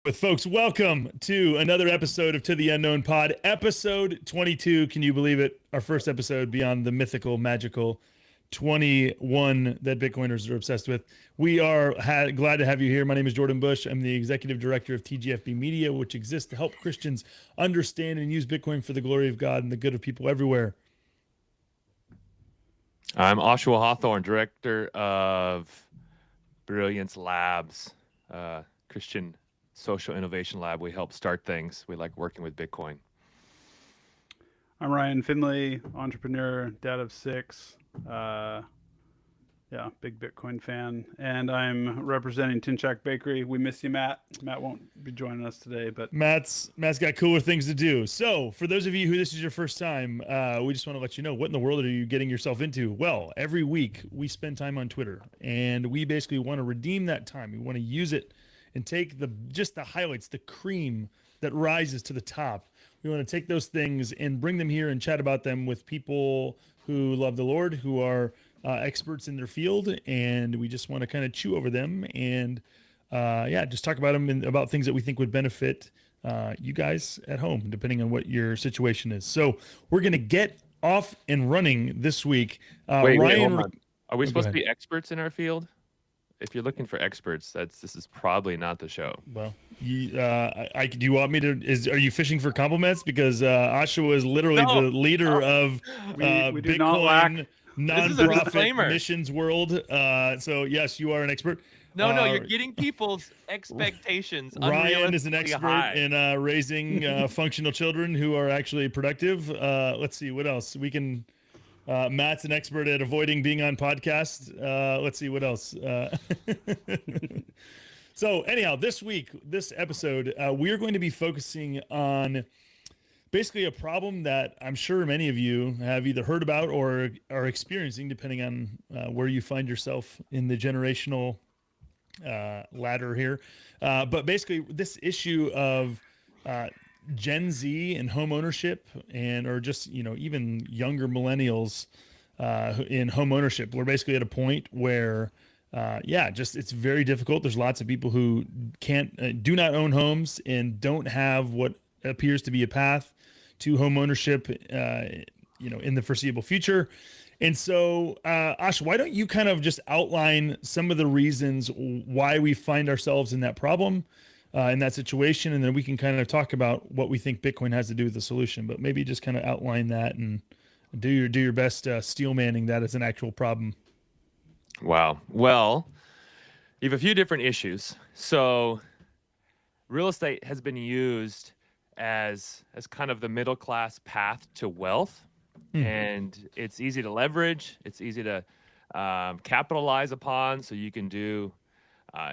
With folks, welcome to another episode of To the Unknown Pod, episode 22. Can you believe it? Our first episode beyond the mythical, magical 21 that Bitcoiners are obsessed with. We are glad to have you here. My name is Jordan Bush. I'm the executive director of TGFB Media, which exists to help Christians understand and use Bitcoin for the glory of God and the good of people everywhere. I'm Oshawa Hawthorne, director of Brilliance Labs, Christian Social Innovation Lab. We help start things. We like working with Bitcoin. I'm Ryan Finley, entrepreneur, dad of 6. Big Bitcoin fan. And I'm representing Tin Shack Bakery. We miss you, Matt. Matt won't be joining us today, but Matt's got cooler things to do. So for those of you who this is your first time, we just want to let you know, what in the world are you getting yourself into? Well, every week we spend time on Twitter, and we basically want to redeem that time. We want to use it and take just the highlights, the cream that rises to the top. We want to take those things and bring them here and chat about them with people who love the Lord, who are experts in their field, and we just want to kind of chew over them and just talk about them and about things that we think would benefit you guys at home, depending on what your situation is. So we're going to get off and running this week. Wait, Ryan, hold on. Are we supposed to ahead. be experts in our field? If you're looking for experts, this is probably not the show. Well, do you want me to? Are you fishing for compliments? Because Oshawa is literally the leader of we do not lack. Bitcoin This is a nonprofit disclaimer. missions world. So yes, you are an expert. No, you're getting people's expectations. Ryan is an expert high. in raising functional children who are actually productive. Let's see what else we can. Matt's an expert at avoiding being on podcasts. Let's see what else. So anyhow, this episode, we're going to be focusing on basically a problem that I'm sure many of you have either heard about or are experiencing, depending on where you find yourself in the generational ladder here. But basically, this issue of Gen Z and home ownership, or just even younger millennials in home ownership, we're basically at a point where it's very difficult. There's lots of people who do not own homes and don't have what appears to be a path to home ownership in the foreseeable future. And so, Ash, why don't you kind of just outline some of the reasons why we find ourselves in that problem, in that situation, and then we can kind of talk about what we think Bitcoin has to do with the solution. But maybe just kind of outline that and do your best steel manning that as an actual problem. Wow. Well, you have a few different issues. So, real estate has been used as kind of the middle class path to wealth. And it's easy to leverage. It's easy to capitalize upon. So you can do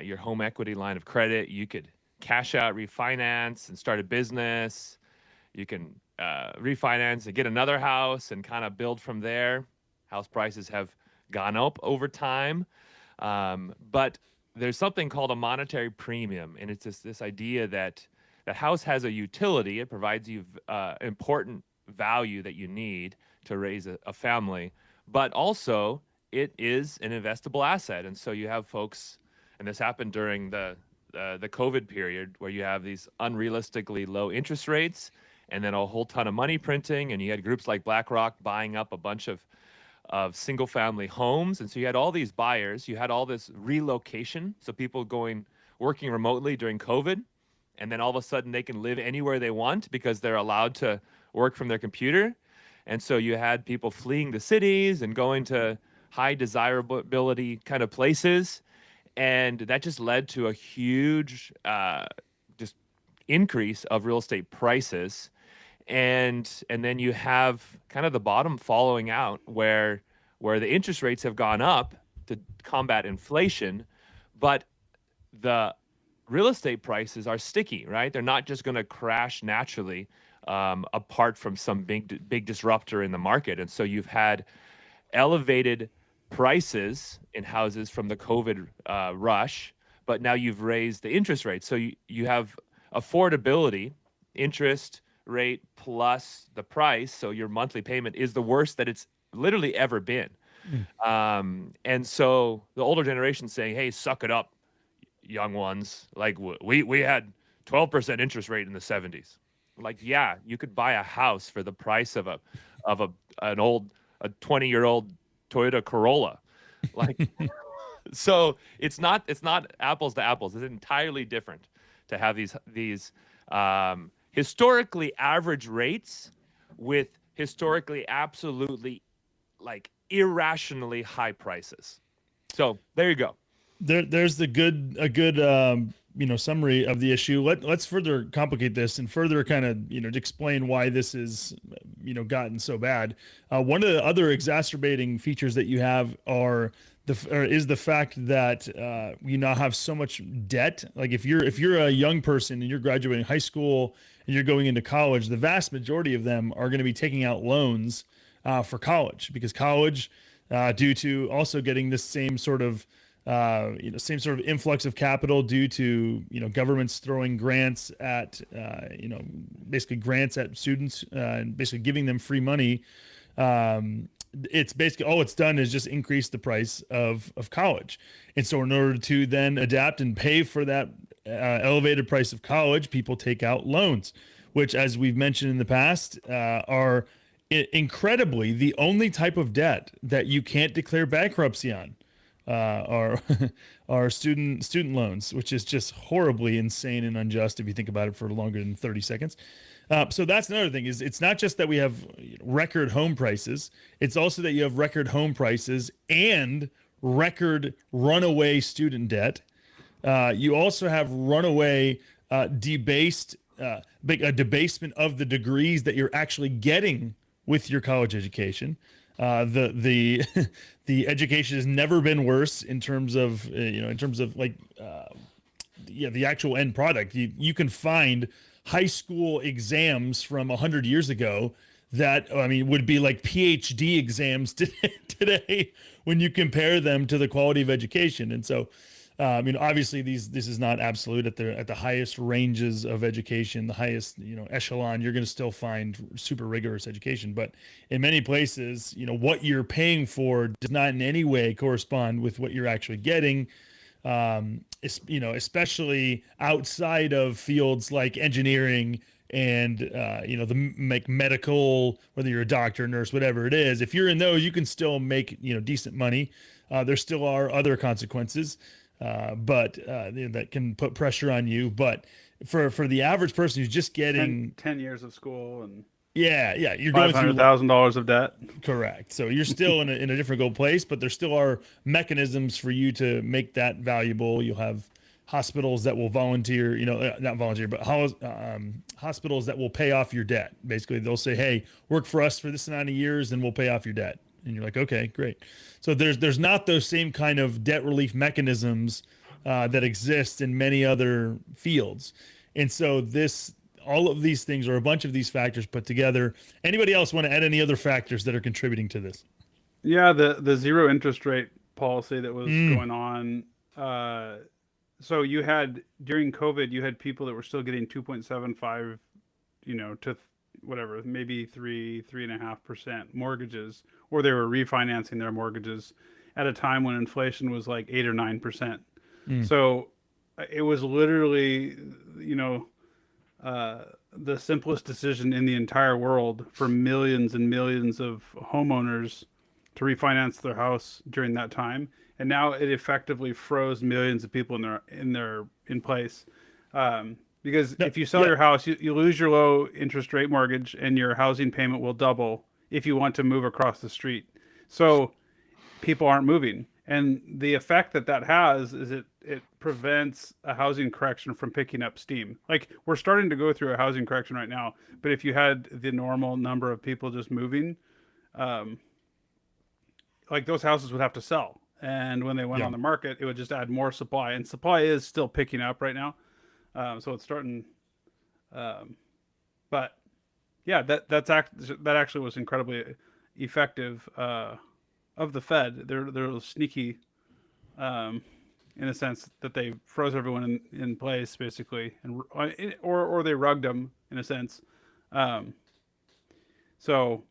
your home equity line of credit. You could cash out, refinance, and start a business. You can refinance and get another house and kind of build from there. House prices have gone up over time. But there's something called a monetary premium. And it's this idea that the house has a utility. It provides you important value that you need to raise a family, but also it is an investable asset. And so you have folks, and this happened during the COVID period, where you have these unrealistically low interest rates and then a whole ton of money printing, and you had groups like BlackRock buying up a bunch of single family homes. And so you had all these buyers, you had all this relocation, so people working remotely during COVID, and then all of a sudden they can live anywhere they want because they're allowed to work from their computer. And so you had people fleeing the cities and going to high desirability kind of places. And that just led to a huge just increase of real estate prices. And then you have kind of the bottom following out where the interest rates have gone up to combat inflation, but the real estate prices are sticky, right? They're not just going to crash naturally apart from some big disruptor in the market. And so you've had elevated prices in houses from the COVID rush, but now you've raised the interest rate. So you have affordability, interest rate plus the price. So your monthly payment is the worst that it's literally ever been. And so the older generation saying, hey, suck it up, young ones. Like we had 12% interest rate in the 70s. Like, yeah, you could buy a house for the price of a 20-year-old Toyota Corolla. Like, so it's not apples to apples. It's entirely different to have these historically average rates with historically absolutely like irrationally high prices. So there you go. There's a good summary of the issue. Let's further complicate this and further kind of explain why this is gotten so bad. One of the other exacerbating features that you have is the fact that you now have so much debt. Like if you're a young person and you're graduating high school and you're going into college, the vast majority of them are going to be taking out loans for college, because college, due to also getting this same sort of influx of capital due to governments throwing grants at basically grants at students and basically giving them free money. It's basically all it's done is just increase the price of college. And so in order to then adapt and pay for that elevated price of college, people take out loans, which, as we've mentioned in the past, are incredibly the only type of debt that you can't declare bankruptcy on. Are student loans, which is just horribly insane and unjust if you think about it for longer than 30 seconds. So that's another thing, is it's not just that we have record home prices, it's also that you have record home prices and record runaway student debt. You also have runaway debasement of the degrees that you're actually getting with your college education. The the education has never been worse in terms of the actual end product. You can find high school exams from 100 years ago that would be like PhD exams today when you compare them to the quality of education. And so obviously this is not absolute. At the highest ranges of education, the highest echelon, you're going to still find super rigorous education. But in many places, what you're paying for does not in any way correspond with what you're actually getting. Especially outside of fields like engineering and the medical, whether you're a doctor, nurse, whatever it is. If you're in those, you can still make decent money. There still are other consequences. But that can put pressure on you. But for the average person who's just getting 10 years of school and you're going through $500,000 of debt. Correct. So you're still in a difficult place, but there still are mechanisms for you to make that valuable. You'll have hospitals that will volunteer, not volunteer, but hospitals that will pay off your debt. Basically, they'll say, "Hey, work for us for this amount of years, and we'll pay off your debt." And you're like, "Okay, great." So there's not those same kind of debt relief mechanisms that exist in many other fields. And so all of these things, or a bunch of these factors put together. Anybody else want to add any other factors that are contributing to this? Yeah, the zero interest rate policy that was going on. So you had, during COVID, you had people that were still getting 2.75, to whatever, maybe 3.5% mortgages, or they were refinancing their mortgages at a time when inflation was like 8 or 9%. So it was literally, the simplest decision in the entire world for millions and millions of homeowners to refinance their house during that time. And now it effectively froze millions of people in place. Because if you sell your house, you lose your low interest rate mortgage, and your housing payment will double if you want to move across the street. So people aren't moving. And the effect that has is it prevents a housing correction from picking up steam. Like, we're starting to go through a housing correction right now, but if you had the normal number of people just moving, like, those houses would have to sell. And when they went on the market, it would just add more supply. And supply is still picking up right now. So it's starting, but yeah, that actually was incredibly effective of the Fed. They're sneaky, in a sense that they froze everyone in place basically, and or they rugged them in a sense. So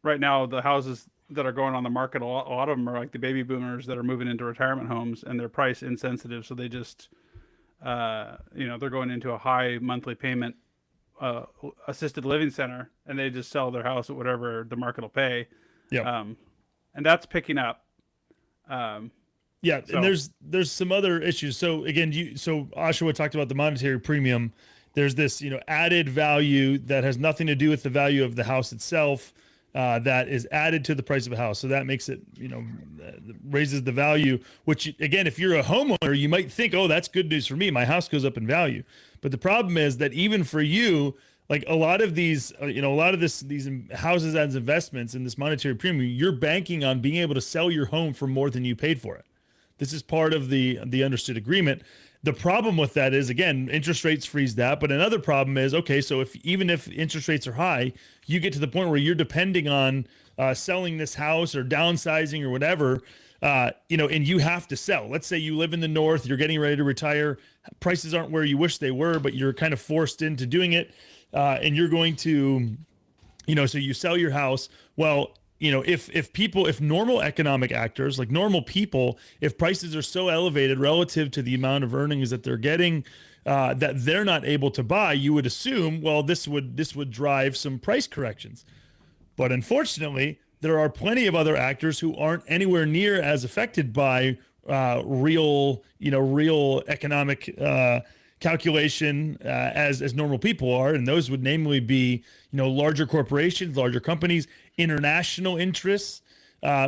right now the houses that are going on the market, a lot of them are like the baby boomers that are moving into retirement homes, and they're price insensitive, so they just they're going into a high monthly payment assisted living center, and they just sell their house at whatever the market will pay. Yeah. And that's picking up. Yeah, So- and there's some other issues. So again, Oshawa talked about the monetary premium. There's this, added value that has nothing to do with the value of the house itself, that is added to the price of a house. So that makes it, raises the value, which again, if you're a homeowner, you might think, oh, that's good news for me. My house goes up in value. But the problem is that even for you, like a lot of these, these houses as investments in this monetary premium, you're banking on being able to sell your home for more than you paid for it. This is part of the understood agreement. The problem with that is, again, interest rates freeze that. But another problem is, okay, so even if interest rates are high, you get to the point where you're depending on selling this house or downsizing or whatever, and you have to sell. Let's say you live in the north, you're getting ready to retire, prices aren't where you wish they were, but you're kind of forced into doing it, and you're going to, so you sell your house. Well, if normal economic actors, like normal people, if prices are so elevated relative to the amount of earnings that they're getting, that they're not able to buy, you would assume, well, this would drive some price corrections. But unfortunately, there are plenty of other actors who aren't anywhere near as affected by real economic calculation as normal people are, and those would namely be larger corporations, larger companies, international interests.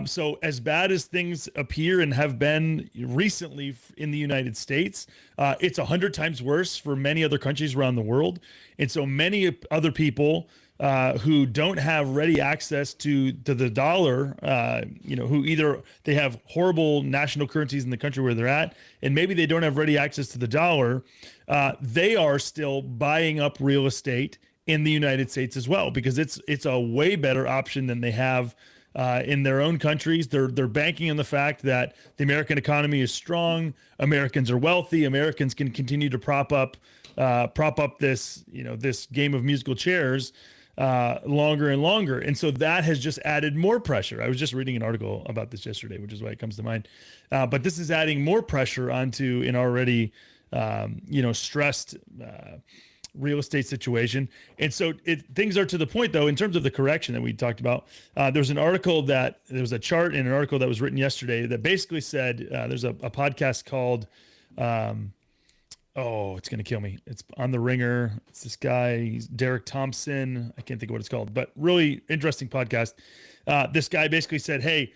So as bad as things appear and have been recently in the United States, it's 100 times worse for many other countries around the world. And so many other people who don't have ready access to the dollar, who either they have horrible national currencies in the country where they're at, and maybe they don't have ready access to the dollar, they are still buying up real estate in the United States as well, because it's a way better option than they have in their own countries. They're banking on the fact that the American economy is strong, Americans are wealthy, Americans can continue to prop up this this game of musical chairs longer and longer. And so that has just added more pressure. I was just reading an article about this yesterday, which is why it comes to mind. But this is adding more pressure onto an already stressed real estate situation. And so things are to the point, though, in terms of the correction that we talked about. There's an article there was a chart in an article that was written yesterday that basically said, there's a podcast called, it's going to kill me. It's on The Ringer. It's this guy, he's Derek Thompson. I can't think of what it's called, but really interesting podcast. This guy basically said, hey,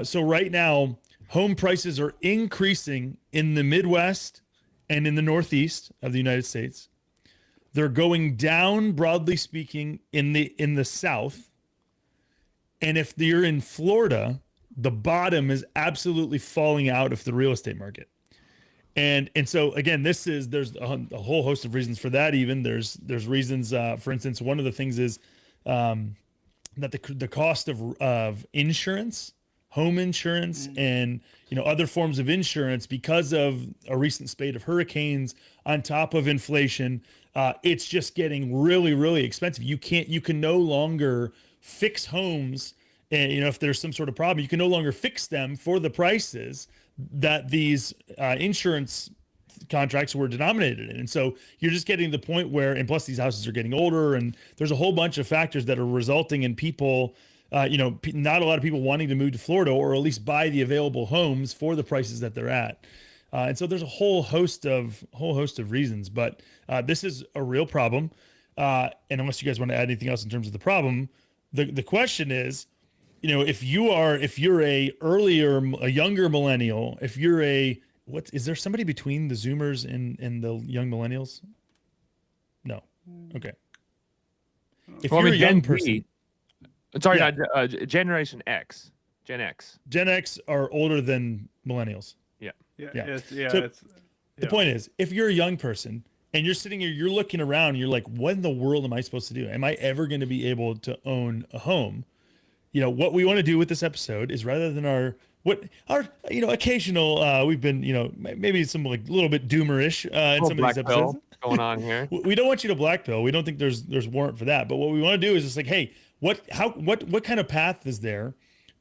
so right now, home prices are increasing in the Midwest and in the Northeast of the United States. They're going down, broadly speaking, in the South. And if you're in Florida, the bottom is absolutely falling out of the real estate market. And so again, there's a whole host of reasons for that. Even there's reasons. For instance, one of the things is that the cost of insurance, home insurance, and other forms of insurance, because of a recent spate of hurricanes on top of inflation, it's just getting really, really expensive. You can no longer fix homes, and if there's some sort of problem, you can no longer fix them for the prices that these insurance contracts were denominated in. And so you're just getting to the point where, and plus these houses are getting older, and there's a whole bunch of factors that are resulting in people, not a lot of people wanting to move to Florida, or at least buy the available homes for the prices that they're at. And so there's a whole host of reasons, but this is a real problem. And unless you guys want to add anything else in terms of the problem, the question is, if you're a younger millennial, if you're is there somebody between the Zoomers and the young millennials? No. Okay. If you're a young person, Generation X, Gen X. Gen X are older than millennials. Yeah. The point is, if you're a young person and you're sitting here, you're looking around, and you're like, what in the world am I supposed to do? Am I ever going to be able to own a home? What we want to do with this episode is, rather than our occasional, we've been, maybe some like a little bit doomerish in some of these episodes going on here. We don't want you to black pill. We don't think there's warrant for that. But what we want to do is just like, hey, what kind of path is there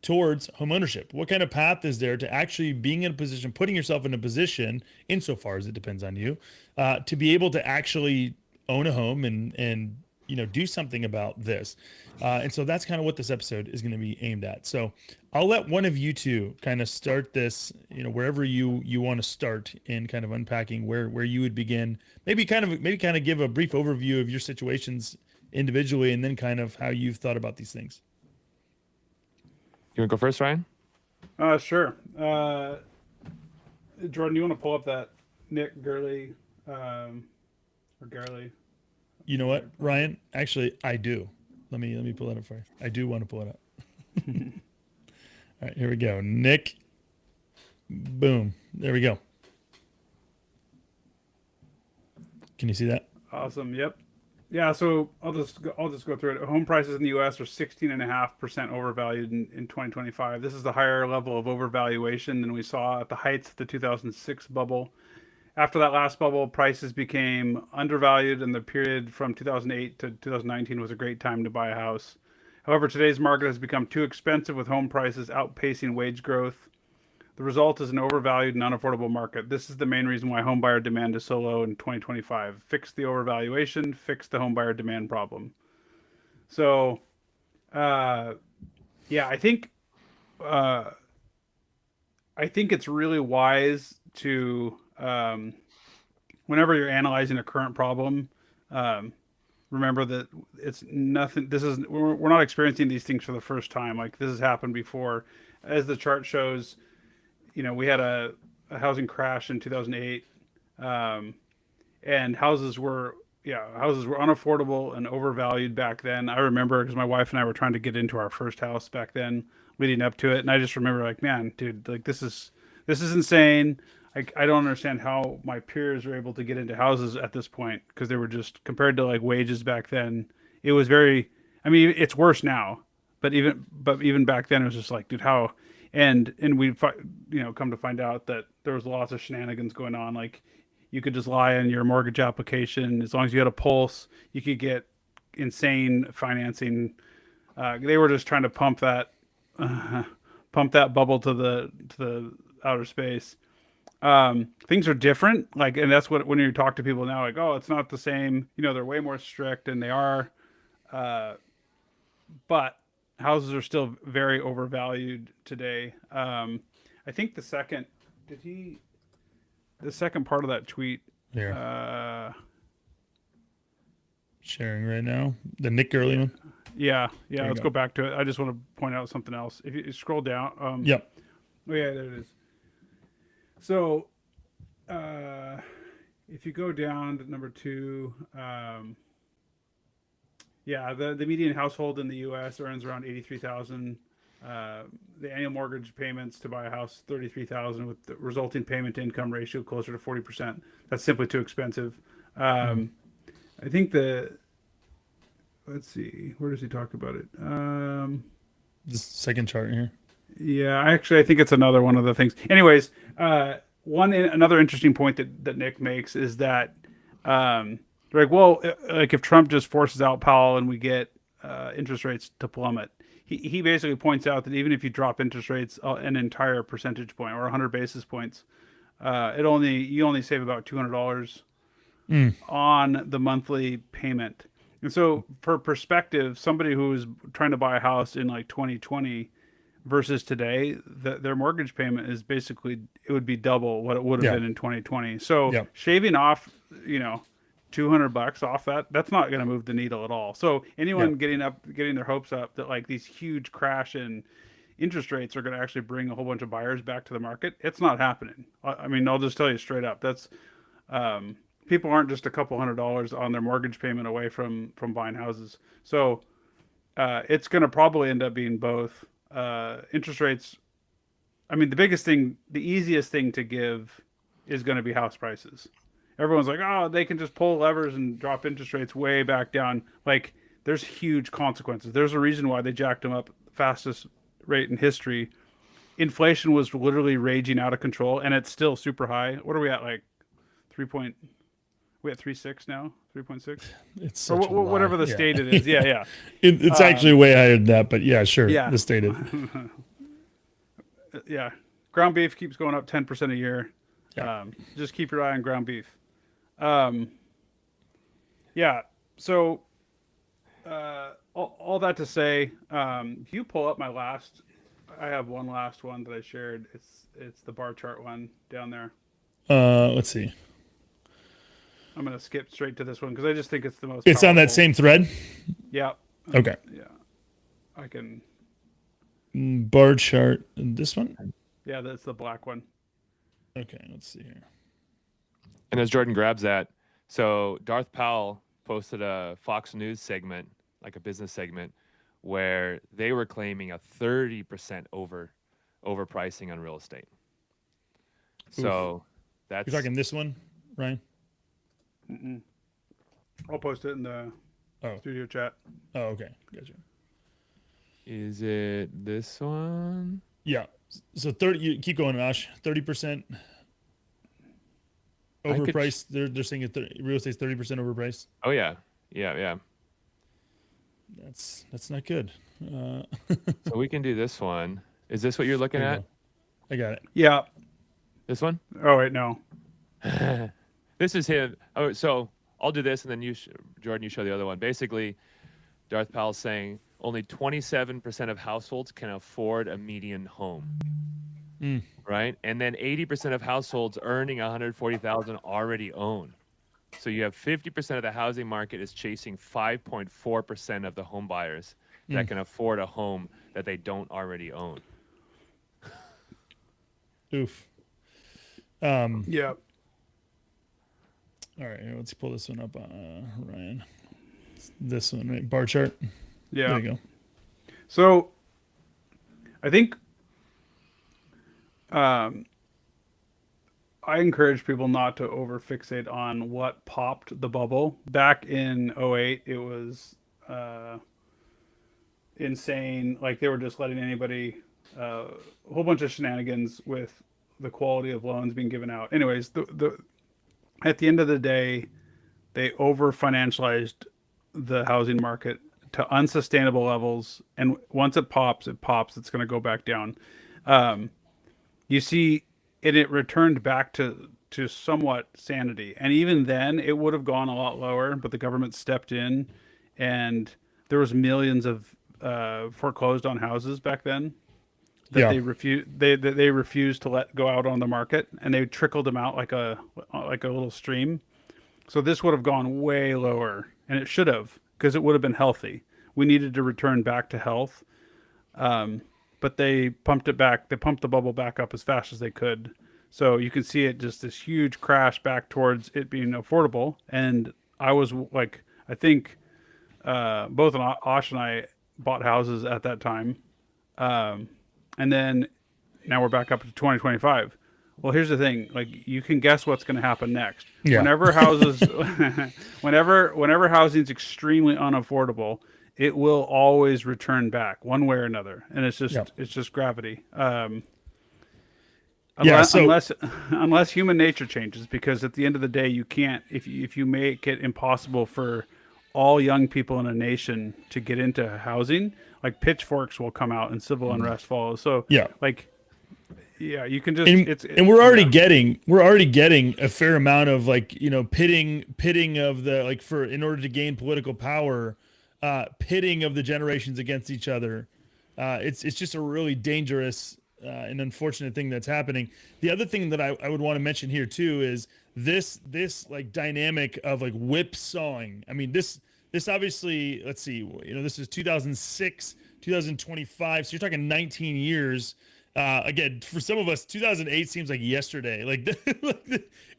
towards homeownership? What kind of path is there to actually being in a position, putting yourself in a position, insofar as it depends on you, to be able to actually own a home and do something about this? And so that's kind of what this episode is going to be aimed at. So I'll let one of you two kind of start this, wherever you want to start in kind of unpacking where you would begin. Maybe kind of give a brief overview of your situations individually, and then kind of how you've thought about these things. You want to go first, Ryan? Sure. Jordan, you want to pull up that Nick Gurley, or Gurley? You know what, Ryan? Actually, I do. Let me pull that up for you. I do want to pull it up. All right, here we go. Nick. Boom. There we go. Can you see that? Awesome. Yep. Yeah. So I'll just go through it. Home prices in the U.S. are 16.5% overvalued in 2025. This is the higher level of overvaluation than we saw at the heights of the 2006 bubble. After that last bubble, prices became undervalued, and the period from 2008 to 2019 was a great time to buy a house. However, today's market has become too expensive, with home prices outpacing wage growth. The result is an overvalued and unaffordable market. This is the main reason why homebuyer demand is so low in 2025. Fix the overvaluation, fix the homebuyer demand problem. So, yeah, I think it's really wise to, whenever you're analyzing a current problem, remember that it's nothing. We're not experiencing these things for the first time. Like, this has happened before. As the chart shows, we had a housing crash in 2008, and houses were unaffordable and overvalued back then. I remember, because my wife and I were trying to get into our first house back then, leading up to it, and I just remember, like, man, dude, like, this is insane. I don't understand how my peers are able to get into houses at this point, because they were just, compared to like wages back then, it was very, I mean, it's worse now, but even back then it was just like, dude, how, and we come to find out that there was lots of shenanigans going on. Like, you could just lie on your mortgage application. As long as you had a pulse, you could get insane financing. They were just trying to pump that bubble to the outer space. Things are different, like, and that's what, when you talk to people now, like, oh, it's not the same, they're way more strict, and they are, but houses are still very overvalued today. I think the second part of that tweet here, sharing right now, the Nick Gurley one. Yeah, let's go back to it. I just want to point out something else. If you scroll down, yep. Oh yeah, there it is. So, if you go down to number 2, the median household in the U.S. earns around $83,000. The annual mortgage payments to buy a house, $33,000, with the resulting payment to income ratio closer to 40%. That's simply too expensive. I think let's see, where does he talk about it? The second chart here. Yeah, I think it's another one of the things. Anyways, another interesting point that Nick makes is that, like, if Trump just forces out Powell and we get interest rates to plummet, he basically points out that even if you drop interest rates an entire percentage point or 100 basis points, you only save about $200 on the monthly payment. And so, for perspective, somebody who is trying to buy a house in like 2020 versus today, their mortgage payment is basically, it would be double what it would have been in 2020. So shaving off, $200 off that's not going to move the needle at all. So anyone getting their hopes up that like these huge crash in interest rates are going to actually bring a whole bunch of buyers back to the market, it's not happening. I mean, I'll just tell you straight up, that's people aren't just a couple $100 on their mortgage payment away from buying houses. So it's going to probably end up being both. Interest rates, I mean, the easiest thing to give is going to be house prices. Everyone's like, oh, they can just pull levers and drop interest rates way back down. Like, there's huge consequences. There's a reason why they jacked them up fastest rate in history. Inflation was literally raging out of control, and it's still super high. What are we at? Like we at 3.6 now? 3.6? It's or whatever the stated is. Yeah. It's actually way higher than that, but yeah, sure. Yeah. The stated. yeah, ground beef keeps going up 10% a year. Yeah. Just keep your eye on ground beef. Yeah. So all that to say, if you pull up my last, I have one last one that I shared. It's the bar chart one down there. Let's see. I'm gonna skip straight to this one because I just think it's the most. It's on that powerful. same thread. Yeah. Okay. Yeah. I can. Bar chart. This one. Yeah, that's the black one. Okay. Let's see here. And as Jordan grabs that, so Darth Powell posted a Fox News segment, like a business segment, where they were claiming a 30% overpricing on real estate. So that's You're talking this one, Ryan? Mm-mm. I'll post it in the studio chat. Oh, okay. Gotcha. Is it this one? Yeah. So 30. You keep going, Ash. 30% overpriced. They're saying real estate's 30% overpriced. Oh yeah, yeah. That's not good. So we can do this one. Is this what you're looking at? I got it. Yeah. This one? Oh wait, no. This is him. Oh, so I'll do this, and then Jordan, you show the other one. Basically, Darth Powell's saying only 27% of households can afford a median home, right? And then 80% of households earning 140,000 already own. So you have 50% of the housing market is chasing 5.4% of the home buyers that can afford a home that they don't already own. Oof. Yeah. All right, let's pull this one up, Ryan. This one, right? Bar chart. Yeah. There you go. So, I think I encourage people not to overfixate on what popped the bubble. Back in '08, it was insane. Like they were just letting anybody, a whole bunch of shenanigans with the quality of loans being given out. Anyways, at the end of the day, they over financialized the housing market to unsustainable levels, and once it pops, it's going to go back down. You see, it returned back to somewhat sanity, and even then it would have gone a lot lower, but the government stepped in, and there was millions of foreclosed on houses back then that they refused to let go out on the market, and they trickled them out like a little stream. So this would have gone way lower, and it should have, because it would have been healthy. We needed to return back to health, but they pumped it back. They pumped the bubble back up as fast as they could. So you can see it, just this huge crash back towards it being affordable. And I was like, I think both Osh and I bought houses at that time. And then now we're back up to 2025. Well, here's the thing. Like, you can guess what's going to happen next. Yeah. Whenever whenever housing's extremely unaffordable, it will always return back one way or another. And it's just gravity. Unless human nature changes, because at the end of the day, you can't, if you make it impossible for all young people in a nation to get into housing, like pitchforks will come out and civil unrest follows. So you can just and we're already getting a fair amount of pitting of the in order to gain political power, pitting of the generations against each other. It's just a really dangerous and unfortunate thing that's happening. The other thing that I would want to mention here too is this like dynamic of like whipsawing. I mean, this obviously, let's see, this is 2006, 2025. So you're talking 19 years. Again, for some of us, 2008 seems like yesterday.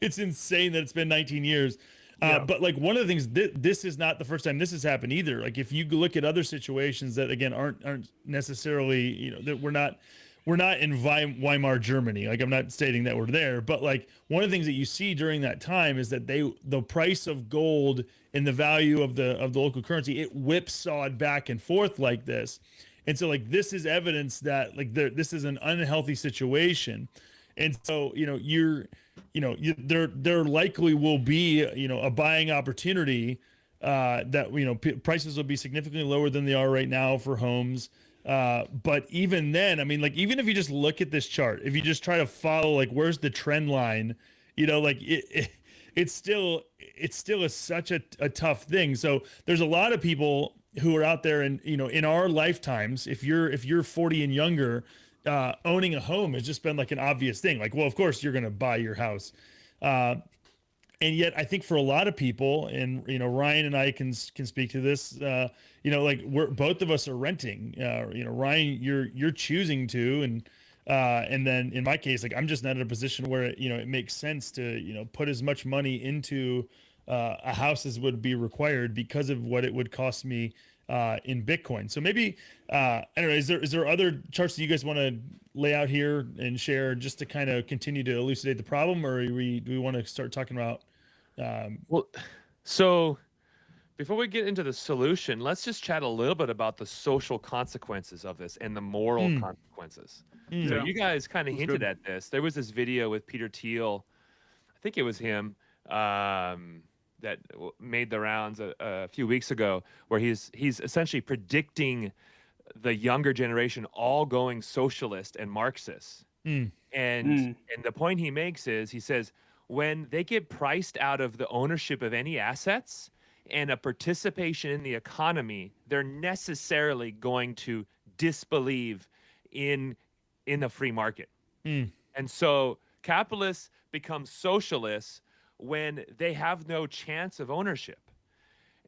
It's insane that it's been 19 years. But like one of the things, this is not the first time this has happened either. Like if you look at other situations that again aren't necessarily, that we're not in Weimar Germany. Like I'm not stating that we're there, but like one of the things that you see during that time is that the price of gold and the value of the local currency, it whipsawed back and forth like this. And so like this is evidence that like this is an unhealthy situation. And so, there likely will be, a buying opportunity that, prices will be significantly lower than they are right now for homes. But even then, I mean, like, even if you just look at this chart, if you just try to follow, like, where's the trend line, like it's still such a tough thing. So there's a lot of people who are out there, and in our lifetimes, if you're 40 and younger, owning a home has just been like an obvious thing. Like, well, of course you're going to buy your house. Uh, and yet I think for a lot of people, and Ryan and I can speak to this, like, we're both of us are renting. Ryan, you're choosing to, and then in my case, like, I'm just not in a position where it makes sense to put as much money into a house as would be required because of what it would cost me in Bitcoin. So maybe I don't know. Is there other charts that you guys want to lay out here and share just to kind of continue to elucidate the problem, or do we want to start talking about? Well, so before we get into the solution, let's just chat a little bit about the social consequences of this and the moral consequences. So Yeah. you guys kind of That's hinted good. at this. There was this video with Peter Thiel, I think it was him, that made the rounds a few weeks ago, where he's essentially predicting the younger generation all going socialist and Marxist. Mm, And the point he makes is, he says, when they get priced out of the ownership of any assets and a participation in the economy, they're necessarily going to disbelieve in the free market. mm, And so capitalists become socialists when they have no chance of ownership.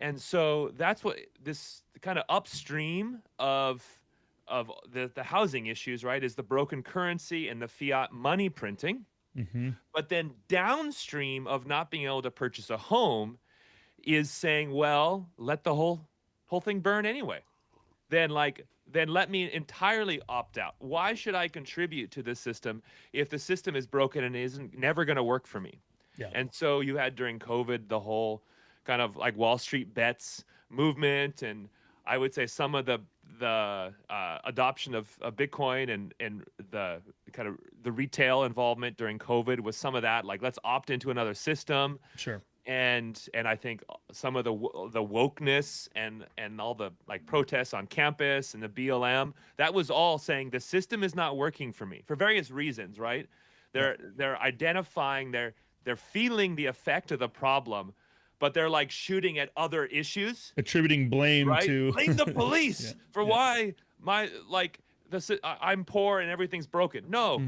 And so that's what this kind of upstream of the housing issues, right, is the broken currency and the fiat money printing. mm-hmm. But then downstream of not being able to purchase a home is saying, well, let the whole thing burn anyway. Then let me entirely opt out. Why should I contribute to this system if the system is broken and isn't never going to work for me? Yeah. And so you had during COVID the whole kind of like Wall Street bets movement, and I would say some of the adoption of Bitcoin and the kind of the retail involvement during COVID was some of that. Like, let's opt into another system. Sure. And I think some of the wokeness and all the like protests on campus and the BLM, that was all saying the system is not working for me for various reasons, right? They're identifying, they're feeling the effect of the problem, but they're like shooting at other issues, Attributing blame right? to Blame the police for why I'm poor and everything's broken. No,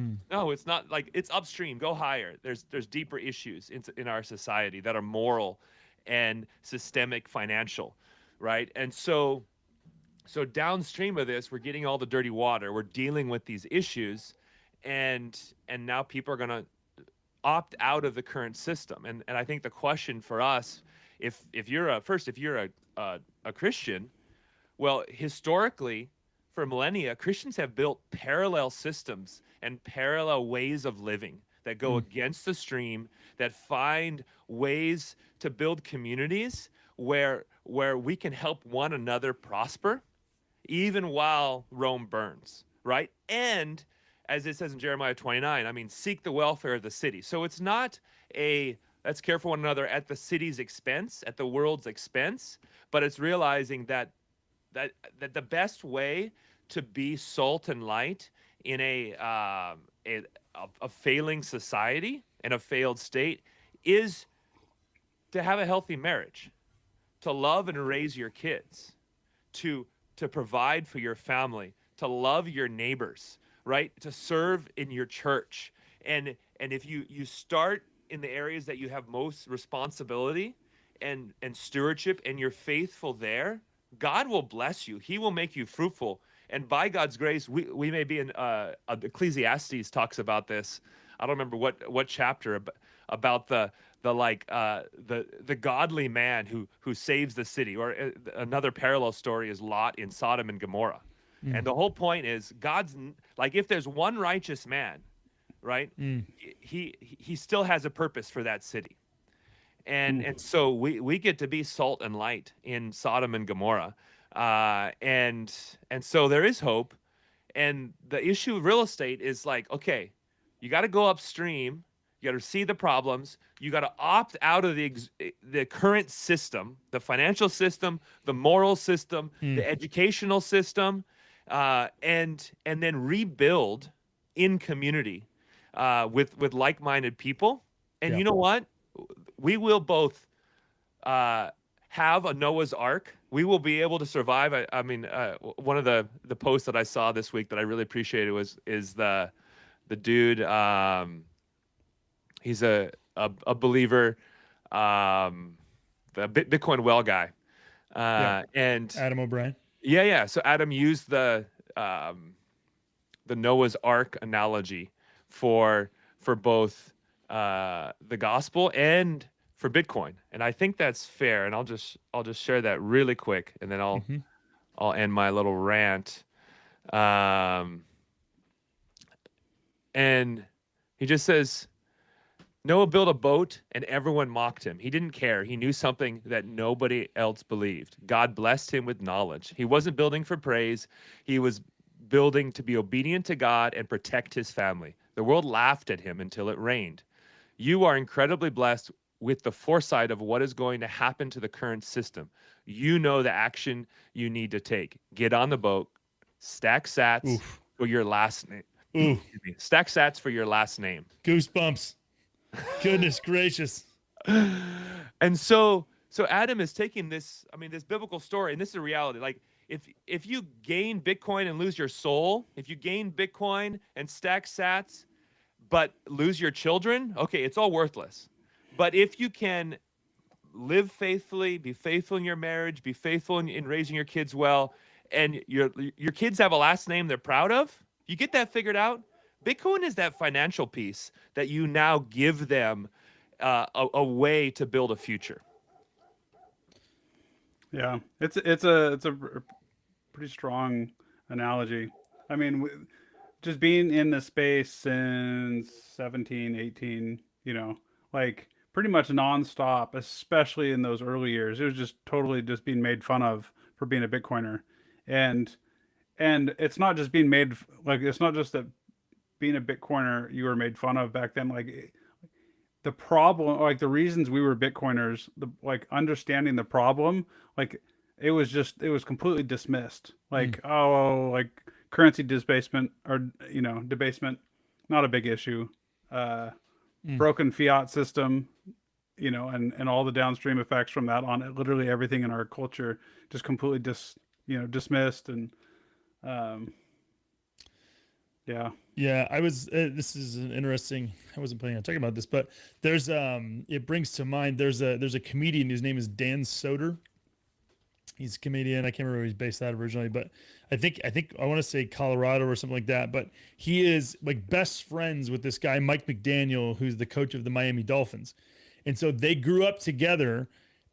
it's not. Like, it's upstream. Go higher. There's deeper issues in our society that are moral and systemic financial, right? And so downstream of this, we're getting all the dirty water. We're dealing with these issues, and now people are gonna opt out of the current system. And I think the question for us, if you're a Christian, well, historically, for millennia, Christians have built parallel systems and parallel ways of living that go against the stream, that find ways to build communities where we can help one another prosper, even while Rome burns, right? And as it says in Jeremiah 29, I mean, seek the welfare of the city. So it's not let's care for one another at the city's expense, at the world's expense, but it's realizing that the best way to be salt and light in a failing society and a failed state is to have a healthy marriage, to love and raise your kids, to provide for your family, to love your neighbors, right? To serve in your church. And if you start in the areas that you have most responsibility and stewardship, and you're faithful there, God will bless you. He will make you fruitful. And by God's grace, we may be in Ecclesiastes talks about this. I don't remember what chapter, about the godly man who saves the city. Or another parallel story is Lot in Sodom and Gomorrah. And the whole point is, God's like, if there's one righteous man, right, he still has a purpose for that city. And so we get to be salt and light in Sodom and Gomorrah. And so there is hope. And the issue of real estate is like, okay, you got to go upstream. You got to see the problems. You got to opt out of the current system, the financial system, the moral system, the educational system, and then rebuild in community with like-minded people. And Yeah. you know what? We will both have a Noah's Ark. We will be able to survive. I mean, one of the posts that I saw this week that I really appreciated is the dude. He's a believer, the Bitcoin well guy, Yeah. and Adam O'Brien. yeah. So Adam used the Noah's Ark analogy for both the gospel and for Bitcoin, and I think that's fair. And I'll just share that really quick, and then Mm-hmm. I'll end my little rant. And he just says, Noah built a boat and everyone mocked him. He didn't care. He knew something that nobody else believed. God blessed him with knowledge. He wasn't building for praise. He was building to be obedient to God and protect his family. The world laughed at him until it rained. You are incredibly blessed with the foresight of what is going to happen to the current system. You know the action you need to take. Get on the boat, stack sats Oof. for your last name. Ooh, Stack sats for your last name. goosebumps. Goodness gracious. And so Adam is taking this, I mean, this biblical story, and this is a reality. Like if you gain Bitcoin and lose your soul, if you gain Bitcoin and stack sats, but lose your children, okay, it's all worthless. But if you can live faithfully, be faithful in your marriage, be faithful in raising your kids well, and your kids have a last name they're proud of, you get that figured out. Bitcoin is that financial piece that you now give them a way to build a future. Yeah, it's a pretty strong analogy. I mean, just being in the space since 17, 18, you know, like pretty much nonstop, especially in those early years. It was just totally just being made fun of for being a Bitcoiner. And it's not just being made like it's not just that being a Bitcoiner you were made fun of back then. Like the problem, like the reasons we were Bitcoiners, the like understanding the problem, like it was completely dismissed. Like like currency debasement or debasement, not a big issue. Broken fiat system, and all the downstream effects from that on literally everything in our culture, just completely dismissed. And yeah. Yeah, I was. This is an interesting. I wasn't planning on talking about this, but there's it brings to mind. There's a comedian whose name is Dan Soder. He's a comedian. I can't remember where he's based out originally, but I think I want to say Colorado or something like that. But he is like best friends with this guy Mike McDaniel, who's the coach of the Miami Dolphins, and so they grew up together.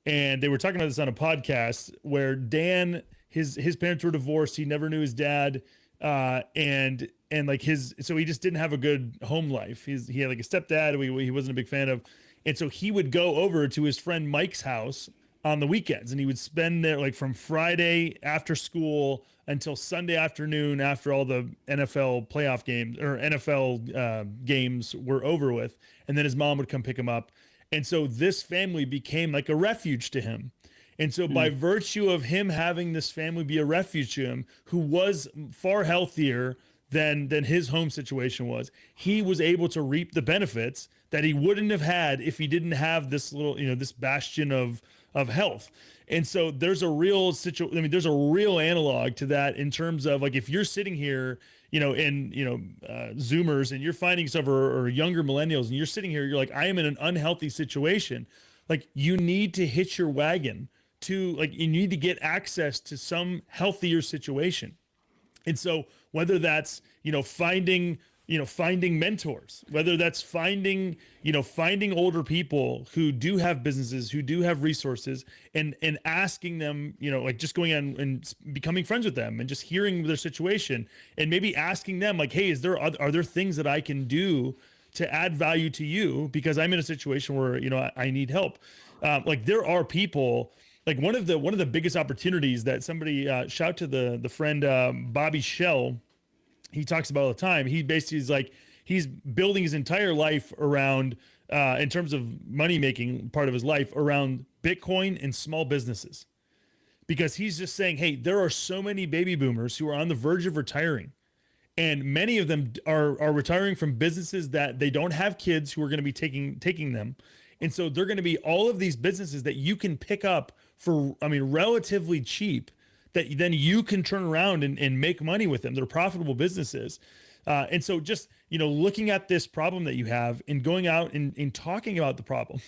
And they were talking about this on a podcast where Dan, his parents were divorced. He never knew his dad. And like so he just didn't have a good home life. He had like a stepdad he wasn't a big fan of. And so he would go over to his friend Mike's house on the weekends, and he would spend there like from Friday after school until Sunday afternoon after all the NFL playoff games or NFL games were over with. And then his mom would come pick him up. And so this family became like a refuge to him. And so by virtue of him having this family be a refuge to him, who was far healthier than his home situation was, he was able to reap the benefits that he wouldn't have had if he didn't have this little, this bastion of health. And so there's a real there's a real analog to that in terms of like, if you're sitting here, Zoomers, and you're finding stuff or younger millennials, and you're sitting here, you're like, I am in an unhealthy situation. Like, you need to hitch your wagon to, like, you need to get access to some healthier situation. And so whether that's, finding mentors, whether that's finding older people who do have businesses, who do have resources, and asking them, like just going on and becoming friends with them and just hearing their situation, and maybe asking them like, hey, are there things that I can do to add value to you, because I'm in a situation where, I need help. Like, there are people, like one of the biggest opportunities that somebody shout to the friend Bobby Shell, he talks about all the time. He basically is like, he's building his entire life around, in terms of money making part of his life, around Bitcoin and small businesses. because he's just saying, hey, there are so many baby boomers who are on the verge of retiring, and many of them are retiring from businesses that they don't have kids who are going to be taking them. And so they're going to be all of these businesses that you can pick up for, I mean, relatively cheap, that then you can turn around and make money with them. They're profitable businesses. And so just, looking at this problem that you have and going out and talking about the problem,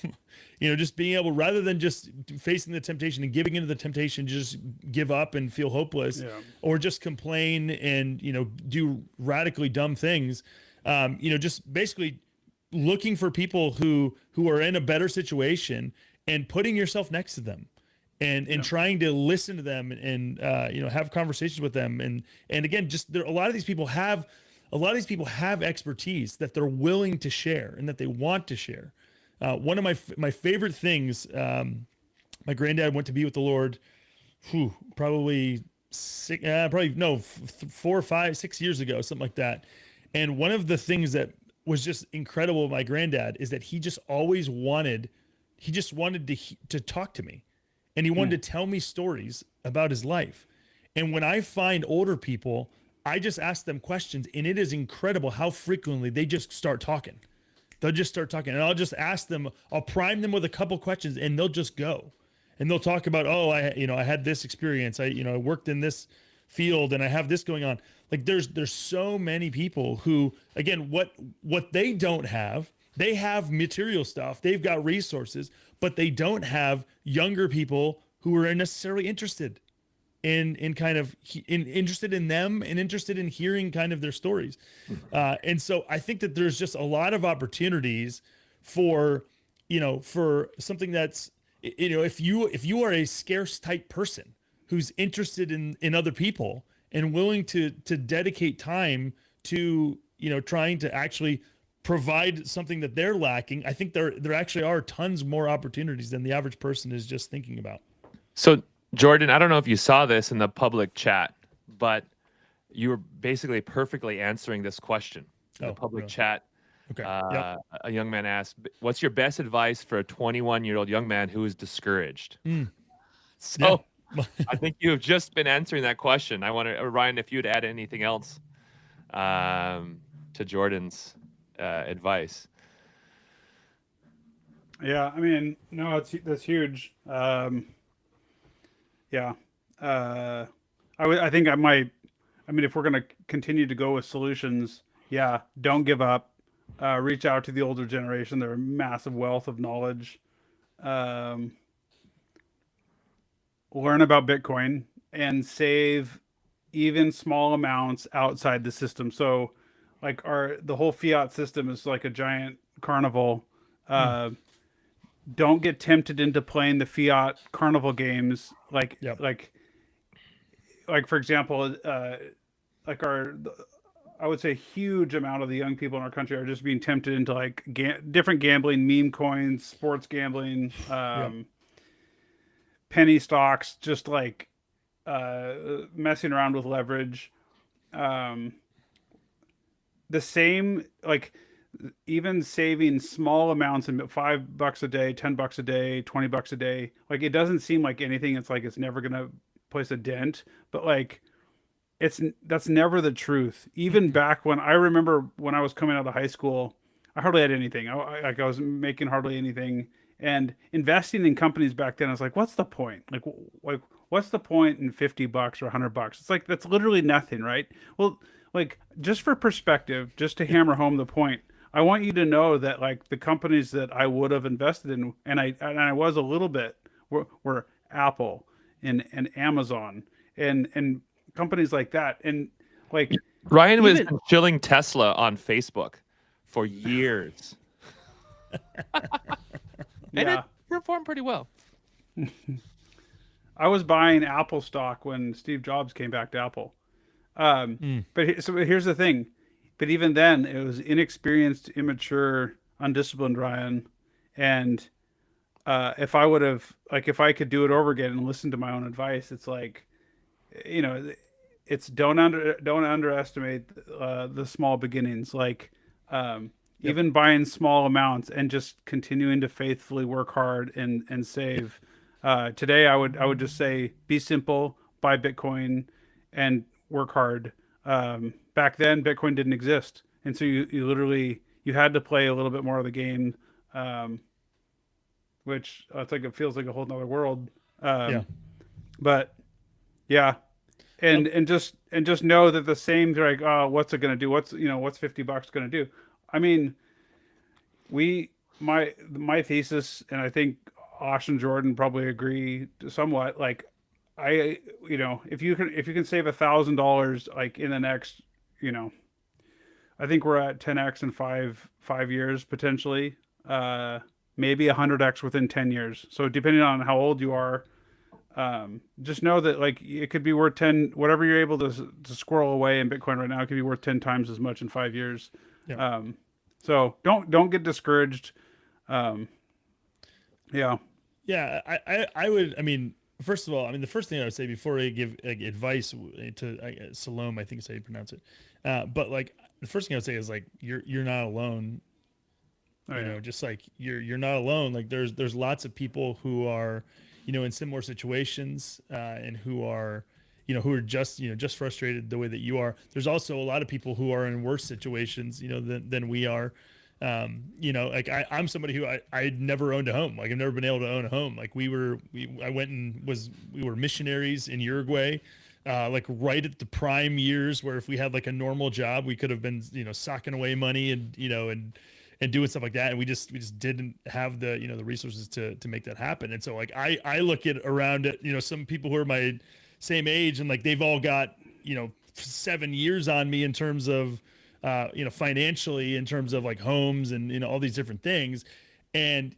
just being able, rather than just facing the temptation and giving into the temptation, just give up and feel hopeless, or just complain and, do radically dumb things. Just basically looking for people who are in a better situation and putting yourself next to them. And trying to listen to them and have conversations with them, and again, just a lot of these people have expertise that they're willing to share and that they want to share. One of my favorite things, my granddad went to be with the Lord, probably 4 or 5, 6 years ago, something like that. And one of the things that was just incredible with my granddad is that he just always wanted to talk to me. And he wanted to tell me stories about his life. And when I find older people, I just ask them questions, and it is incredible how frequently they just start talking. They'll just start talking, and I'll just ask them, I'll prime them with a couple questions, and they'll just go. And they'll talk about, I had this experience. I worked in this field and I have this going on. Like there's so many people who, again, what they don't have, they have material stuff, they've got resources, but they don't have younger people who are necessarily interested in interested in them and interested in hearing kind of their stories. And so I think that there's just a lot of opportunities for something that's, if you are a scarce type person who's interested in other people and willing to dedicate time to, trying to actually provide something that they're lacking, I think there actually are tons more opportunities than the average person is just thinking about. So Jordan, I don't know if you saw this in the public chat, but you were basically perfectly answering this question in the public chat. Okay. A young man asked, what's your best advice for a 21-year-old young man who is discouraged? So I think you have just been answering that question. I want to, Ryan, if you'd add anything else to Jordan's advice. Yeah, I mean, no, that's huge. I think I might. I mean, if we're going to continue to go with solutions, don't give up. Reach out to the older generation. They're a massive wealth of knowledge. Learn about Bitcoin and save even small amounts outside the system. So, like the whole fiat system is like a giant carnival. Don't get tempted into playing the fiat carnival games. Like for example, I would say a huge amount of the young people in our country are just being tempted into like different gambling, meme coins, sports gambling, penny stocks, just like messing around with leverage. The same, like even saving small amounts of $5 a day, $10 a day, $20 a day, like it doesn't seem like anything. It's like it's never gonna place a dent, but like that's never the truth. Even back when I remember when I was coming out of high school, I hardly had anything. I was making hardly anything, and investing in companies back then, I was like, what's the point? Like what's the point in $50 or $100? It's like that's literally nothing, right? Well, like just for perspective, just to hammer home the point, I want you to know that like the companies that I would have invested in, and I was a little bit, were Apple and Amazon and companies like that. And like Ryan was chilling Tesla on Facebook for years. And it performed pretty well. I was buying Apple stock when Steve Jobs came back to Apple. But so here's the thing. But even then, it was inexperienced, immature, undisciplined Ryan. And if I could do it over again and listen to my own advice, it's like, it's don't underestimate the small beginnings. Like even buying small amounts and just continuing to faithfully work hard and save. Today, I would just say be simple, buy Bitcoin, and work hard. Back then, Bitcoin didn't exist, and so you literally you had to play a little bit more of the game, um, which it's like it feels like a whole nother world. Yeah. But yeah, Well, and just know that the same like, oh, what's it gonna do? What's $50 gonna do? I mean, we my thesis, and I think Osh and Jordan probably agree somewhat. Like, if you can save $1,000 like in the next, you know, I think we're at 10x in five years potentially. Maybe 100x within 10 years. So depending on how old you are, just know that like it could be worth 10, whatever you're able to squirrel away in Bitcoin right now, it could be worth 10 times as much in 5 years. yeah. So don't get discouraged. Um, yeah. Yeah, I would. I mean, first of all, I mean, the first thing I would say before I give like, advice to Salome, I think is how you pronounce it. But like the first thing I would say is like you're not alone. Oh, You yeah. know, just like you're not alone. Like there's lots of people who are, in similar situations, and who are, who are just just frustrated the way that you are. There's also a lot of people who are in worse situations, than we are. Like I'm somebody who I never owned a home. Like I've never been able to own a home. Like I went and we were missionaries in Uruguay, like right at the prime years where if we had like a normal job, we could have been, socking away money and, and doing stuff like that. And we just didn't have the, the resources to make that happen. And so like, I look at around at, some people who are my same age and like, they've all got, 7 years on me in terms of, financially, in terms of like homes and all these different things, and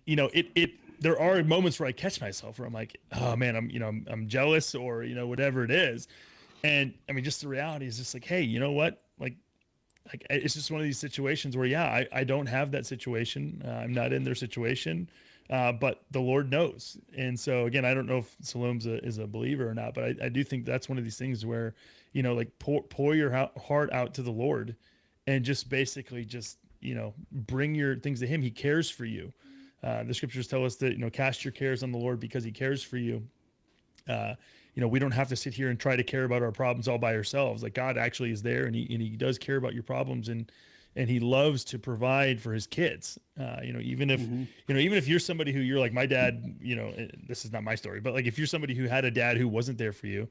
there are moments where I catch myself where I'm like, oh man, I'm jealous or whatever it is, and I mean just the reality is just like, hey, you know what, like it's just one of these situations where I don't have that situation, I'm not in their situation, but the Lord knows, and so again, I don't know if Salome's is a believer or not, but I do think that's one of these things where like pour your heart out to the Lord and just basically just bring your things to him. He cares for you. The scriptures tell us that cast your cares on the Lord because he cares for you. We don't have to sit here and try to care about our problems all by ourselves. Like God actually is there, and he does care about your problems, and he loves to provide for his kids. Even if even if you're somebody who you're like my dad, this is not my story, but like if you're somebody who had a dad who wasn't there for you,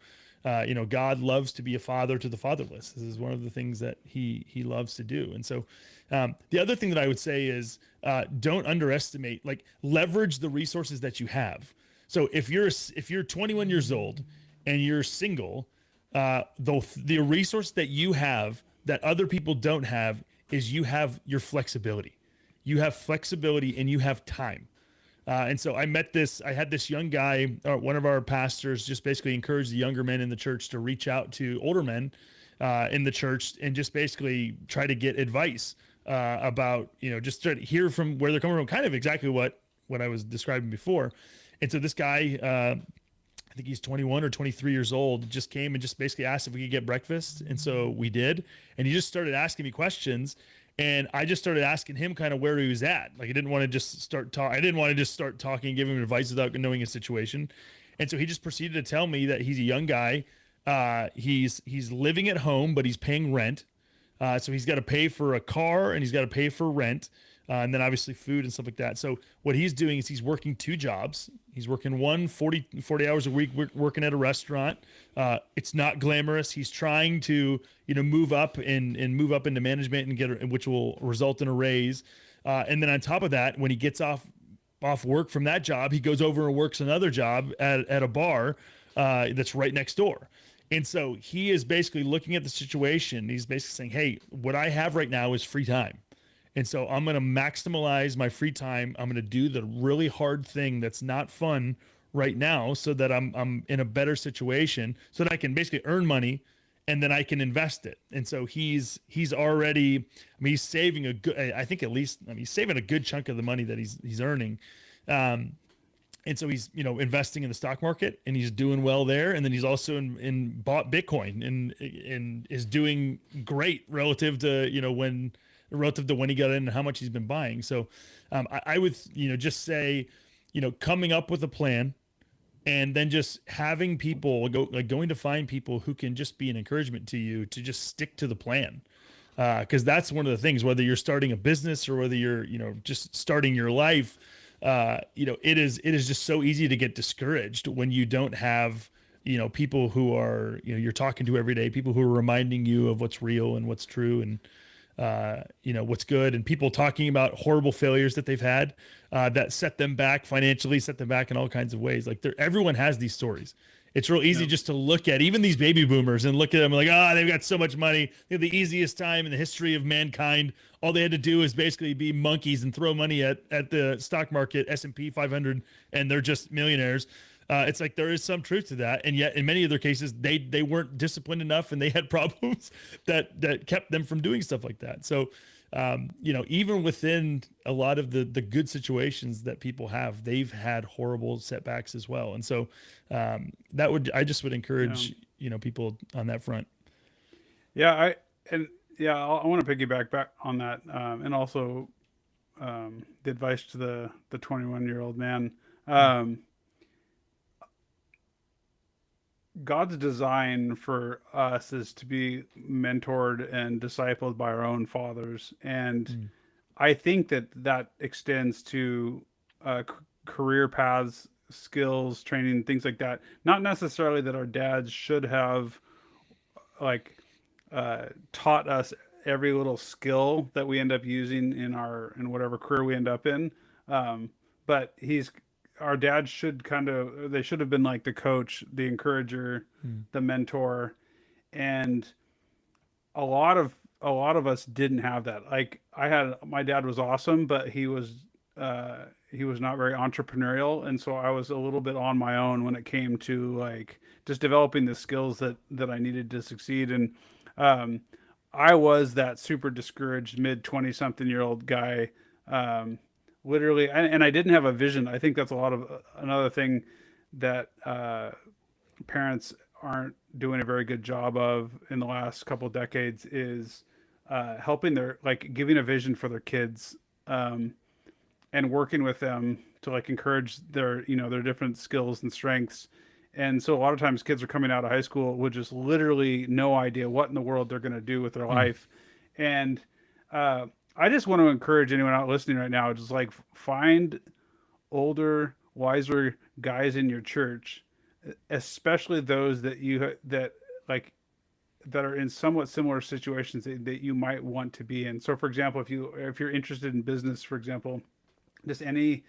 God loves to be a father to the fatherless. This is one of the things that he loves to do. And so the other thing that I would say is don't underestimate, like leverage the resources that you have. So if you're 21 years old and you're single, the resource that you have that other people don't have is you have your flexibility. You have flexibility and you have time. And so I had this young guy, one of our pastors just basically encouraged the younger men in the church to reach out to older men in the church and just basically try to get advice about, just try to hear from where they're coming from, kind of exactly what I was describing before. And so this guy, I think he's 21 or 23 years old, just came and just basically asked if we could get breakfast. And so we did. And he just started asking me questions. And I just started asking him kind of where he was at. Like I didn't want to just start talking, giving him advice without knowing his situation. And so he just proceeded to tell me that he's a young guy. He's living at home, but he's paying rent. So he's got to pay for a car and he's got to pay for rent. And then obviously food and stuff like that. So what he's doing is he's working 2 jobs. He's working 40 hours a week, working at a restaurant. It's not glamorous. He's trying to, move up and move up into management and which will result in a raise. And then on top of that, when he gets off work from that job, he goes over and works another job at a bar that's right next door. And so he is basically looking at the situation. He's basically saying, hey, what I have right now is free time. And so I'm going to maximize my free time. I'm going to do the really hard thing that's not fun right now so that I'm in a better situation so that I can basically earn money and then I can invest it. And so he's already, I mean, he's saving a good, I think at least, I mean, he's saving a good chunk of the money that he's earning. And so he's, investing in the stock market and he's doing well there. And then he's also bought Bitcoin and is doing great relative to, when he got in and how much he's been buying. So I would, just say, coming up with a plan, and then just having people going to find people who can just be an encouragement to you to just stick to the plan. Because that's one of the things, whether you're starting a business or whether you're, just starting your life, it is just so easy to get discouraged when you don't have, people who are, you're talking to every day, people who are reminding you of what's real and what's true and, what's good, and people talking about horrible failures that they've had that set them back financially, set them back in all kinds of ways. Like everyone has these stories. It's real easy just to look at even these baby boomers and look at them like, they've got so much money. They have the easiest time in the history of mankind. All they had to do is basically be monkeys and throw money at the stock market, S&P 500, and they're just millionaires. It's like there is some truth to that, and yet in many of their cases, they weren't disciplined enough, and they had problems that kept them from doing stuff like that. So, even within a lot of the good situations that people have, they've had horrible setbacks as well. And so, I just would encourage people on that front. Yeah, I want to piggyback back on that, and also the advice to the 21-year-old man. God's design for us is to be mentored and discipled by our own fathers, and I think that extends to career paths, skills, training, things like that. Not necessarily that our dads should have like taught us every little skill that we end up using in whatever career we end up in, but our dad they should have been like the coach, the encourager, the mentor, and a lot of us didn't have that. Like my dad was awesome, but he was not very entrepreneurial, and so I was a little bit on my own when it came to like just developing the skills that I needed to succeed. And I was that super discouraged mid-20-something-year-old guy. Literally, and I didn't have a vision. I think that's another thing that parents aren't doing a very good job of in the last couple of decades is helping giving a vision for their kids, and working with them to like encourage their different skills and strengths. And so a lot of times kids are coming out of high school with just literally no idea what in the world they're going to do with their life. And I just want to encourage anyone out listening right now, just like find older, wiser guys in your church, especially those that are in somewhat similar situations that you might want to be in. So for example, if you're interested in business, for example, just any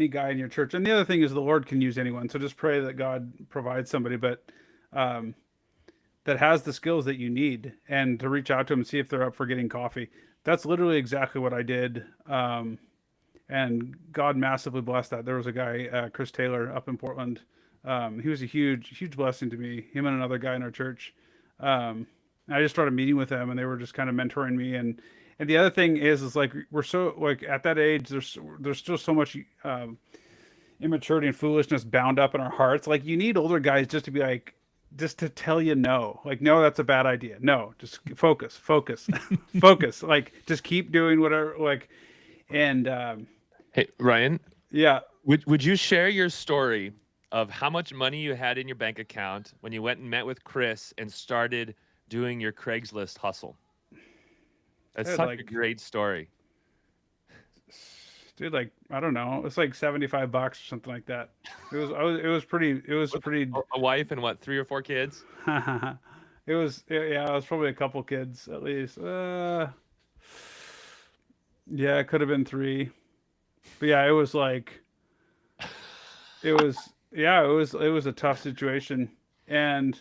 guy in your church. And the other thing is the Lord can use anyone. So just pray that God provides somebody, but that has the skills that you need, and to reach out to them and see if they're up for getting coffee. That's literally exactly what I did. And God massively blessed that. There was a guy, Chris Taylor, up in Portland. He was a huge blessing to me, him and another guy in our church. I just started meeting with them, and they were just kind of mentoring me. And the other thing is like, we're so like at that age, there's still so much immaturity and foolishness bound up in our hearts. Like you need older guys just to be like, just to tell you no, like, no, that's a bad idea. No, just focus, focus. Like just keep doing whatever. Like, and hey, Ryan. Yeah. Would you share your story of how much money you had in your bank account when you went and met with Chris and started doing your Craigslist hustle? That's such a great story. Dude, like, I don't know, it's like $75 or something like that. It was pretty. A wife and what, 3 or 4 kids? It was probably a couple kids at least. Yeah, it could have been 3. But yeah, it was a tough situation, and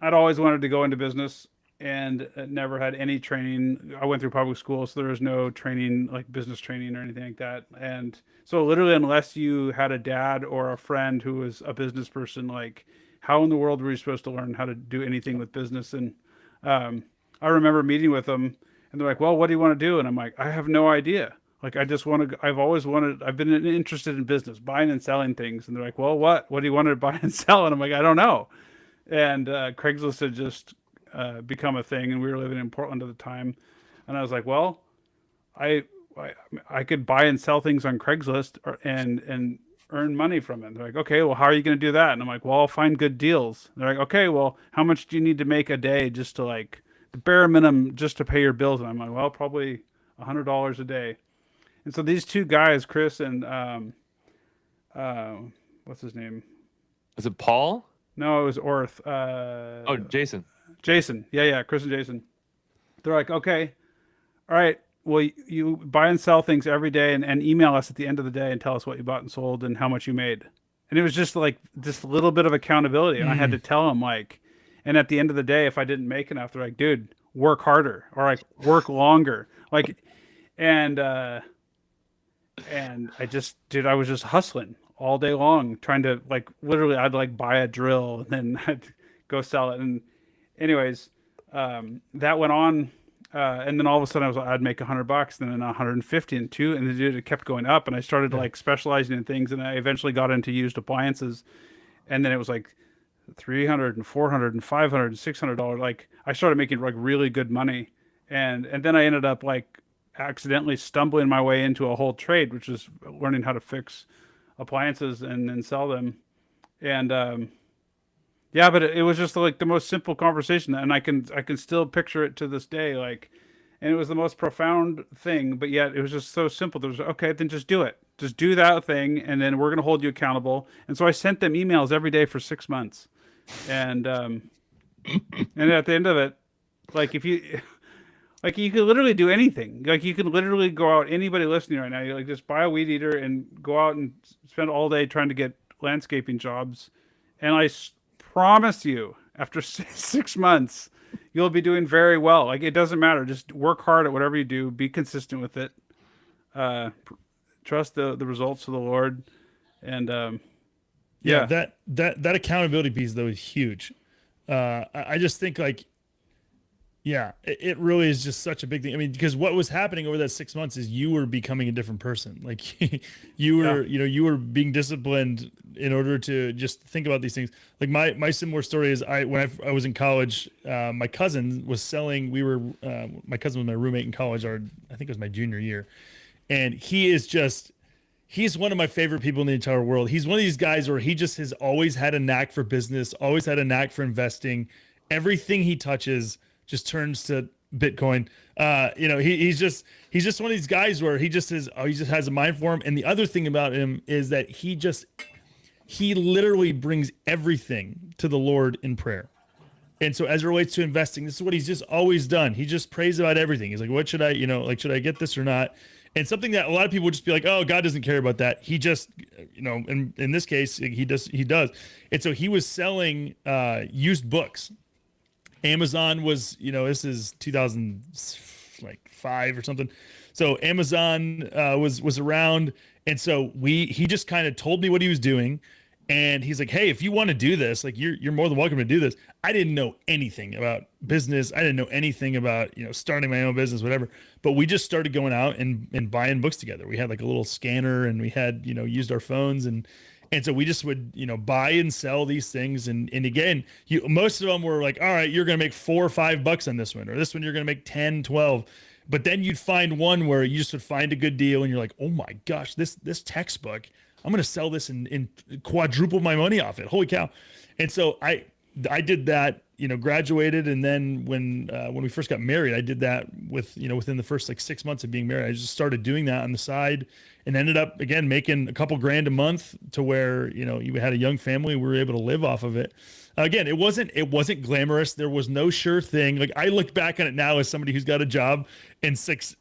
I'd always wanted to go into business and never had any training. I went through public school, so there was no training, like business training or anything like that. And so literally, unless you had a dad or a friend who was a business person, like how in the world were you supposed to learn how to do anything with business? And I remember meeting with them, and they're like, well, what do you want to do? And I'm like, I have no idea. Like, I've been interested in business, buying and selling things. And they're like, well, what do you want to buy and sell? And I'm like, I don't know. And Craigslist had just become a thing, and we were living in Portland at the time. And I was like, well, I could buy and sell things on Craigslist and earn money from it. They're like, okay, well, how are you going to do that? And I'm like, well, I'll find good deals. They're like, okay, well, how much do you need to make a day just to like the bare minimum just to pay your bills? And I'm like, well, probably $100 a day. And so these two guys, Chris and what's his name? Is it Paul? No, it was Orth. Oh, Jason. Jason. Yeah, Chris and Jason. They're like, okay, all right. Well, you buy and sell things every day and email us at the end of the day and tell us what you bought and sold and how much you made. And it was just like this little bit of accountability. And I had to tell them like, and at the end of the day, if I didn't make enough, they're like, dude, work harder or like work longer. Like, and I was just hustling all day long, trying to like, literally I'd like buy a drill and then I'd go sell it. And anyways, that went on. And then all of a sudden I'd make $100, then 150 and two, and it kept going up. And I started like specializing in things, and I eventually got into used appliances, and then it was like $300 and $400 and $500 and $600. Like I started making like really good money, and then I ended up like accidentally stumbling my way into a whole trade, which is learning how to fix appliances and then sell them. And yeah, but it was just like the most simple conversation, and I can still picture it to this day. Like, and it was the most profound thing, but yet it was just so simple. There was okay, then just do it, just do that thing, and then we're gonna hold you accountable. And so I sent them emails every day for 6 months, and and at the end of it, like if you like you could literally do anything. Like you could literally go out. Anybody listening right now, you like just buy a weed eater and go out and spend all day trying to get landscaping jobs, and promise you, after 6 months, you'll be doing very well. Like it doesn't matter. Just work hard at whatever you do. Be consistent with it. Trust the results of the Lord. And yeah, that accountability piece though is huge. I just think like, yeah, it really is just such a big thing. I mean, because what was happening over that 6 months is you were becoming a different person. Like you were, you were being disciplined in order to just think about these things. Like my similar story is when I was in college, my cousin was selling, my cousin was my roommate in college, I think it was my junior year. And he's one of my favorite people in the entire world. He's one of these guys where he just has always had a knack for business, always had a knack for investing. Everything he touches just turns to Bitcoin. He's just one of these guys where he just has a mind for him. And the other thing about him is that he literally brings everything to the Lord in prayer. And so as it relates to investing, this is what he's just always done. He just prays about everything. He's like, what should I, should I get this or not? And something that a lot of people would just be like, oh, God doesn't care about that. He just, in this case, he does. And so he was selling used books. Amazon was, this is 2005 or something. So Amazon was around. And so he just kind of told me what he was doing. And he's like, hey, if you want to do this, like you're more than welcome to do this. I didn't know anything about business. I didn't know anything about, starting my own business, whatever. But we just started going out and buying books together. We had like a little scanner and we had, used our phones and so we just would, buy and sell these things. And again, most of them were like, all right, you're going to make $4 or $5 on this one, or this one, you're going to make 10, 12. But then you'd find one where you just would find a good deal and you're like, oh my gosh, this textbook, I'm going to sell this and quadruple my money off it. Holy cow. And so I did that, graduated. And then when we first got married, I did that within the first 6 months of being married. I just started doing that on the side and ended up again, making a couple grand a month to where, you had a young family. We were able to live off of it. Again, it wasn't glamorous. There was no sure thing. Like I look back on it now as somebody who's got a job and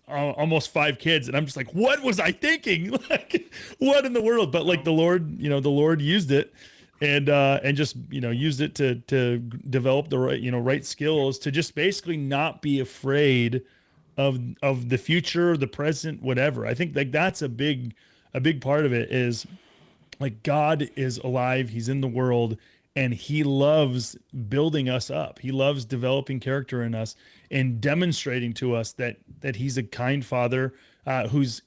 almost 5 kids. And I'm just like, what was I thinking? Like what in the world? But like the Lord used it and just, used it to develop the right skills to just basically not be afraid of the future, the present, whatever. I think like that's a big part of it is like God is alive. He's in the world. And he loves building us up. He loves developing character in us and demonstrating to us that he's a kind father who's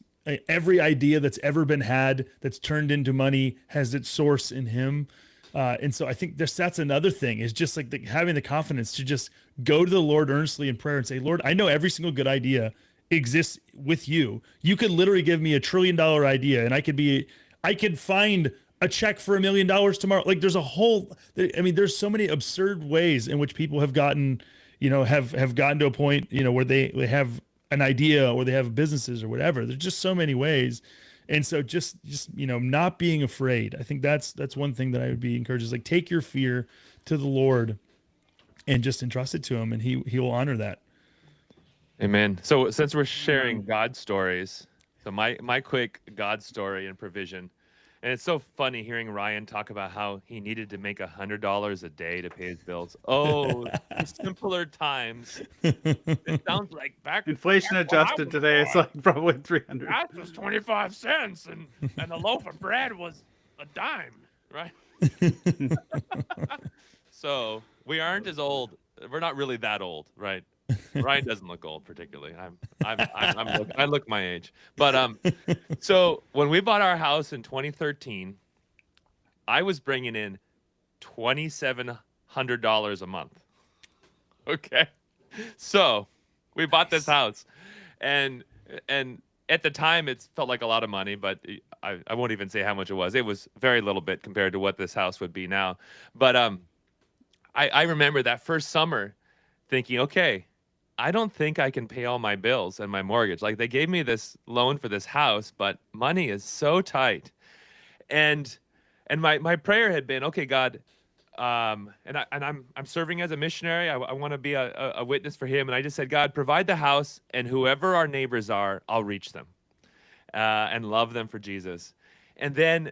every idea that's ever been had that's turned into money has its source in him. And so I think that's another thing is just like having the confidence to just go to the Lord earnestly in prayer and say, Lord, I know every single good idea exists with you. You could literally give me $1 trillion idea and I could be I could find a check for $1 million tomorrow. Like there's a whole, I mean, there's so many absurd ways in which people have gotten, have gotten to a point, where they have an idea or they have businesses or whatever. There's just so many ways. And so just, not being afraid. I think that's one thing that I would be encouraged is like, take your fear to the Lord and just entrust it to him, and he will honor that. Amen. So since we're sharing God stories, so my quick God story and provision, and it's so funny hearing Ryan talk about how he needed to make $100 a day to pay his bills. Oh, the simpler times. It sounds like inflation adjusted today. It's like probably 300. That was 25 cents, and a loaf of bread was a dime, right? So we aren't as old. We're not really that old, right? Ryan doesn't look old particularly. I look my age. But so when we bought our house in 2013, I was bringing in $2,700 a month. Okay, so we bought this house, and at the time it felt like a lot of money, but I won't even say how much it was. It was very little bit compared to what this house would be now. But I remember that first summer thinking, okay, I don't think I can pay all my bills and my mortgage. Like they gave me this loan for this house, but money is so tight. And my prayer had been, okay, God, and I'm serving as a missionary. I want to be a witness for him. And I just said, God, provide the house, and whoever our neighbors are, I'll reach them and love them for Jesus. And then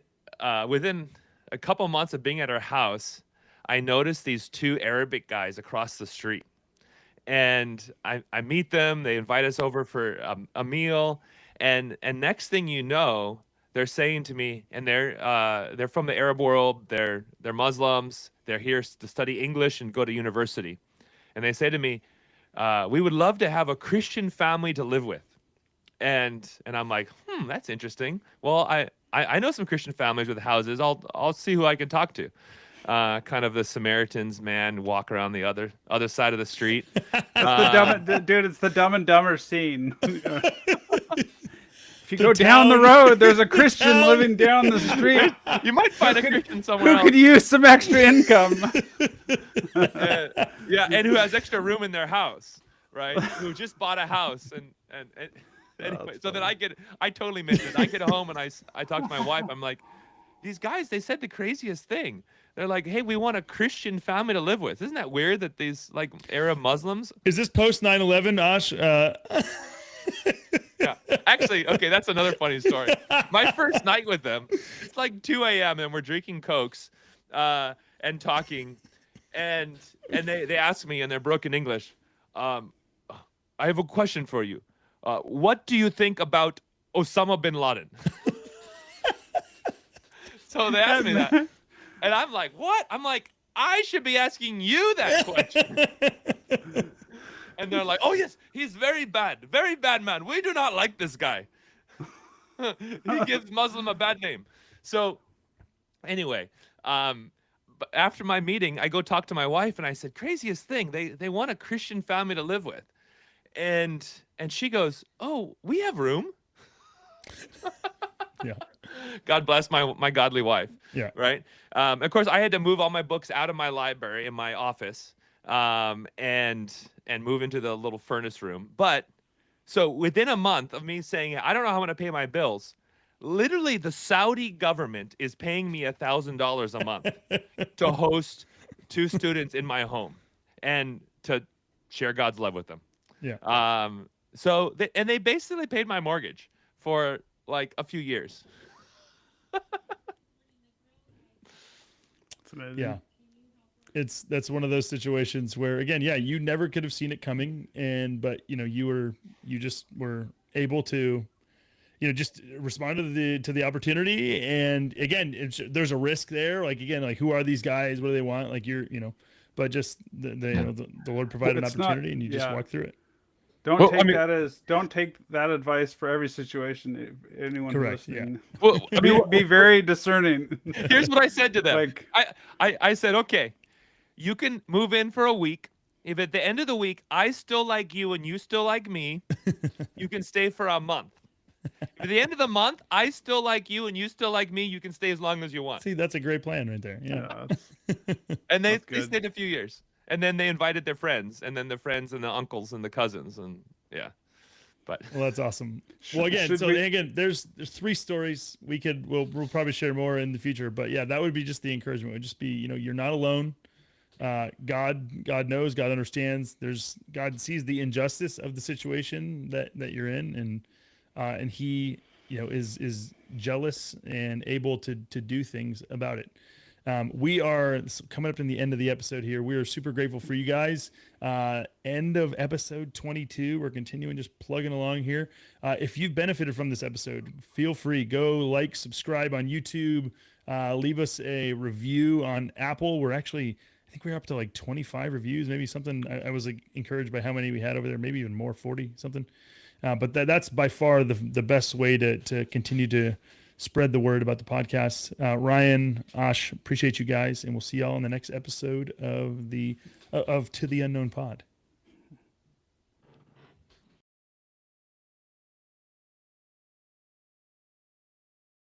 within a couple months of being at our house, I noticed these two Arabic guys across the street. And I meet them. They invite us over for a meal. And next thing you know, they're saying to me, and they're from the Arab world. They're Muslims. They're here to study English and go to university. And they say to me, we would love to have a Christian family to live with. And I'm like, that's interesting. Well, I know some Christian families with houses. I'll see who I can talk to. Kind of the Samaritans man walk around the other side of the street. It's the Dumb and Dumber scene. If you go down the road, there's a Christian living down the street. You might find a Christian somewhere else. Who could use some extra income. Yeah, and who has extra room in their house, right? Who just bought a house and anyway. So then I totally missed it. I get home and I talk to my wife. I'm like, these guys, they said the craziest thing. They're like, hey, we want a Christian family to live with. Isn't that weird that these like Arab Muslims? Is this post 9/11, Ash? Yeah, actually, okay, that's another funny story. My first night with them, it's like 2 a.m. and we're drinking Cokes and talking. And they asked me in their broken English, I have a question for you. What do you think about Osama bin Laden? So they asked me that. And I'm like, what? I'm like, I should be asking you that question. And they're like, oh, yes, he's very bad man. We do not like this guy. He gives Muslim a bad name. So anyway, but after my meeting, I go talk to my wife and I said, craziest thing, they want a Christian family to live with. And she goes, oh, we have room. Yeah. God bless my godly wife. Yeah. Right. Of course, I had to move all my books out of my library in my office, and move into the little furnace room. But so within a month of me saying, I don't know how I'm going to pay my bills, literally the Saudi government is paying me $1,000 a month to host 2 students in my home and to share God's love with them. Yeah. So they basically paid my mortgage for like a few years. It's amazing. Yeah. That's one of those situations where, again, yeah, you never could have seen it coming, but you just were able to, just respond to the opportunity. And again, there's a risk there. Like, again, like, who are these guys? What do they want? Like, but just the Lord provided an opportunity, and you just walk through it. Don't take that advice for every situation. Anyone Correct, listening, Well, I mean, be very discerning. here's what I said to them. Like, I said, okay, you can move in for a week. If at the end of the week I still like you and you still like me, you can stay for a month. At the end of the month, I still like you and you still like me. You can stay as long as you want. See, that's a great plan right there. Yeah. And they That's good. stayed a few years. And then they invited their friends, and then their friends and the uncles and the cousins, and yeah. But Well, that's awesome. Well, again, there's 3 stories we'll probably share more in the future, but yeah, that would be just the encouragement. It would just be, you're not alone. God knows, God understands. God sees the injustice of the situation that you're in, and He, is jealous and able to do things about it. We are coming up in the end of the episode here. We are super grateful for you guys. End of episode 22. We're continuing just plugging along here. If you've benefited from this episode, feel free, go subscribe on YouTube, leave us a review on Apple. I think we're up to like 25 reviews, maybe something. I was encouraged by how many we had over there, maybe even more, 40 something. But that's by far the best way to continue to spread the word about the podcast. Ryan, Ash, appreciate you guys, and we'll see y'all in the next episode of To the Unknown Pod.